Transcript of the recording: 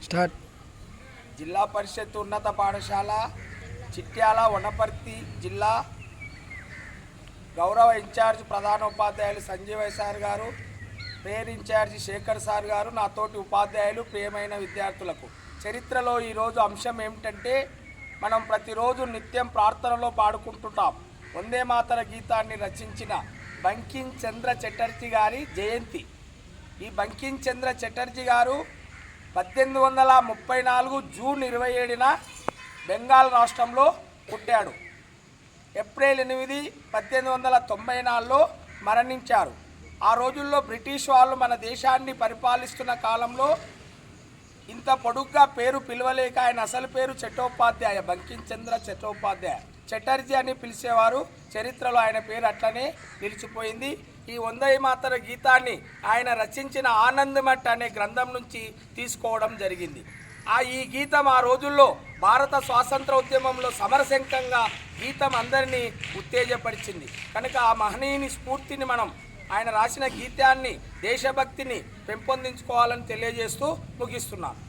Start. జిల్లా పరిషత్ ఉన్నత పాఠశాల చిట్యాల వనపర్తి జిల్లా గౌరవ ఇన్ఛార్జ్ ప్రధానోపాధ్యాయులు సంజీవయ్య సార్ గారు, ప్రేయర్ ఇన్ఛార్జి శేఖర్ సార్ గారు, నాతోటి ఉపాధ్యాయులు, ప్రియమైన విద్యార్థులకు చరిత్రలో ఈరోజు అంశం ఏమిటంటే, మనం ప్రతిరోజు నిత్యం ప్రార్థనలో పాడుకుంటుంటాం వందే మాతర గీతాన్ని రచించిన బంకిం చంద్ర చటర్జీ గారి జయంతి. ఈ బంకిం చంద్ర చటర్జీ గారు 1834 జూన్ 27న బెంగాల్ రాష్ట్రంలో పుట్టాడు. ఏప్రిల్ 8, 1894లో మరణించారు. ఆ రోజుల్లో బ్రిటిష్ వాళ్ళు మన దేశాన్ని పరిపాలిస్తున్న కాలంలో ఇంత పొడుగ్గా పేరు పిలవలేక ఆయన అసలు పేరు చట్టోపాధ్యాయ, బంకిం చంద్ర చట్టోపాధ్యాయ, చటర్జీ అని పిలిచేవారు. చరిత్రలో ఆయన పేరు అట్లనే నిలిచిపోయింది. ఈ వందే మాతర గీతాన్ని ఆయన రచించిన ఆనందమఠ్ అనే గ్రంథం నుంచి తీసుకోవడం జరిగింది. ఈ గీతం ఆ రోజుల్లో భారత స్వాతంత్ర ఉద్యమంలో సమరశంకంగా గీతం అందరినీ ఉత్తేజపరిచింది. కనుక ఆ మహనీయుని స్ఫూర్తిని మనం ఆయన రాసిన గీతాన్ని, దేశభక్తిని పెంపొందించుకోవాలని తెలియజేస్తూ ముగిస్తున్నాను.